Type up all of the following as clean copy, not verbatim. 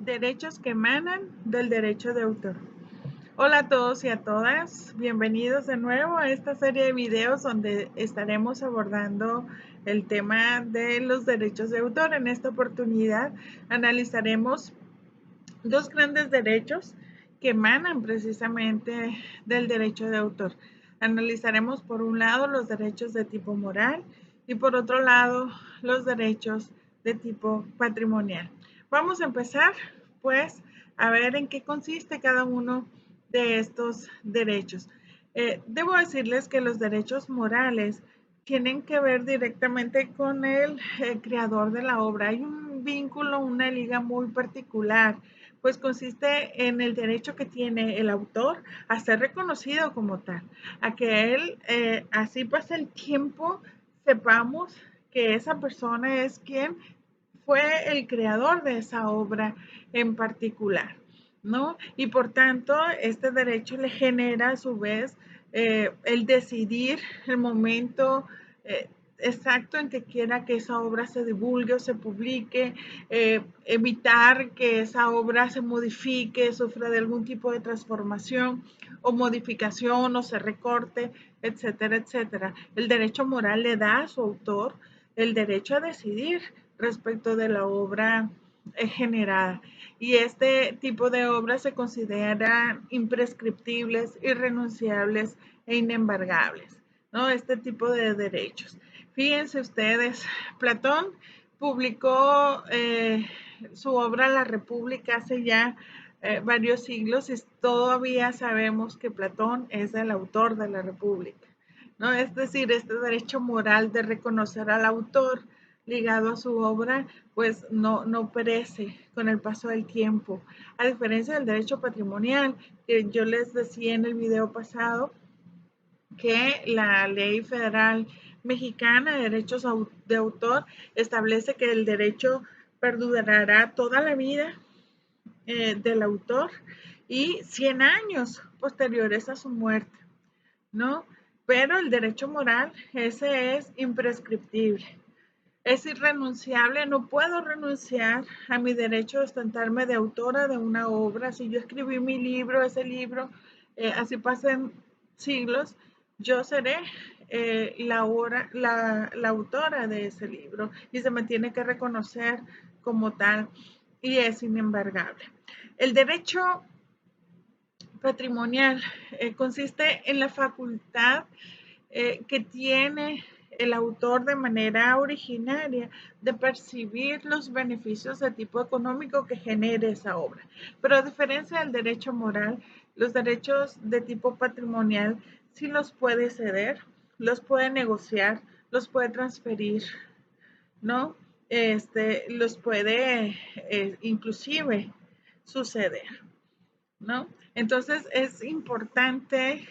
Derechos que emanan del derecho de autor. Hola a todos y a todas, bienvenidos de nuevo a esta serie de videos donde estaremos abordando el tema de los derechos de autor. En esta oportunidad analizaremos dos grandes derechos que emanan precisamente del derecho de autor. Analizaremos por un lado los derechos de tipo moral y por otro lado los derechos de tipo patrimonial. Vamos a empezar pues a ver en qué consiste cada uno de estos derechos. Debo decirles que los derechos morales tienen que ver directamente con el creador de la obra. Hay un vínculo, una liga muy particular, pues consiste en el derecho que tiene el autor a ser reconocido como tal, a que él, así pasa el tiempo, sepamos que esa persona es quien fue el creador de esa obra en particular, ¿no? Y por tanto, este derecho le genera a su vez el decidir el momento exacto en que quiera que esa obra se divulgue o se publique, evitar que esa obra se modifique, sufra de algún tipo de transformación o modificación o se recorte, etcétera, etcétera. El derecho moral le da a su autor el derecho a decidir respecto de la obra generada. Y este tipo de obras se consideran imprescriptibles, irrenunciables e inembargables, ¿no? Este tipo de derechos. Fíjense ustedes, Platón publicó su obra La República hace ya varios siglos y todavía sabemos que Platón es el autor de la República, ¿no? Es decir, este derecho moral de reconocer al autor ligado a su obra, pues no perece con el paso del tiempo. A diferencia del derecho patrimonial, que yo les decía en el video pasado, que la ley federal mexicana de derechos de autor establece que el derecho perdurará toda la vida del autor y 100 años posteriores a su muerte, ¿no? Pero el derecho moral, ese es imprescriptible. Es irrenunciable, no puedo renunciar a mi derecho de ostentarme de autora de una obra. Si yo escribí mi libro, ese libro, así pasen siglos, yo seré la autora de ese libro y se me tiene que reconocer como tal y es inembargable. El derecho patrimonial consiste en la facultad que tiene el autor de manera originaria de percibir los beneficios de tipo económico que genere esa obra. Pero a diferencia del derecho moral, los derechos de tipo patrimonial sí los puede ceder, los puede negociar, los puede transferir, ¿no? Los puede inclusive suceder, ¿no? Entonces es importante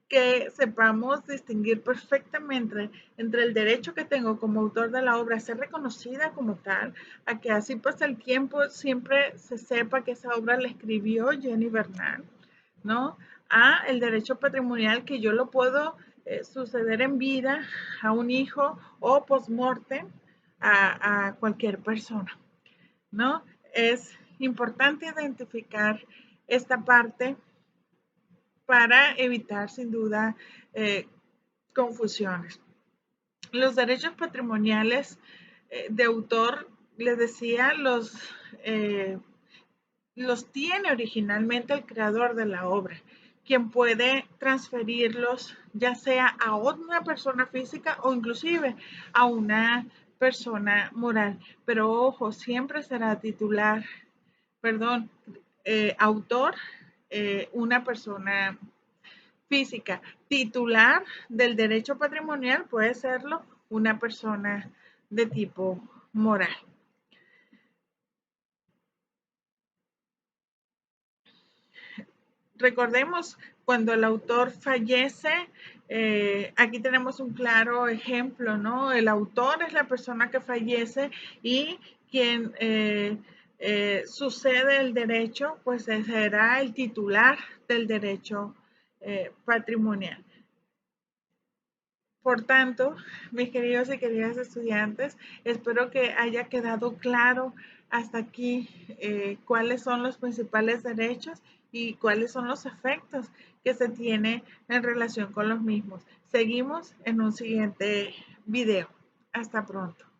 que sepamos distinguir perfectamente entre el derecho que tengo como autor de la obra a ser reconocida como tal, a que así pasa el tiempo, siempre se sepa que esa obra la escribió Jenny Bernal, ¿no? A el derecho patrimonial que yo lo puedo suceder en vida a un hijo o post-mortem a cualquier persona, ¿no? Es importante identificar esta parte para evitar sin duda confusiones. Los derechos patrimoniales de autor, les decía, los tiene originalmente el creador de la obra, quien puede transferirlos ya sea a una persona física o inclusive a una persona moral. Pero ojo, siempre será autor, una persona física. Titular del derecho patrimonial puede serlo una persona de tipo moral. Recordemos, cuando el autor fallece, aquí tenemos un claro ejemplo, ¿no? El autor es la persona que fallece y quien sucede el derecho, pues será el titular del derecho patrimonial. Por tanto, mis queridos y queridas estudiantes, espero que haya quedado claro hasta aquí cuáles son los principales derechos y cuáles son los efectos que se tiene en relación con los mismos. Seguimos en un siguiente video. Hasta pronto.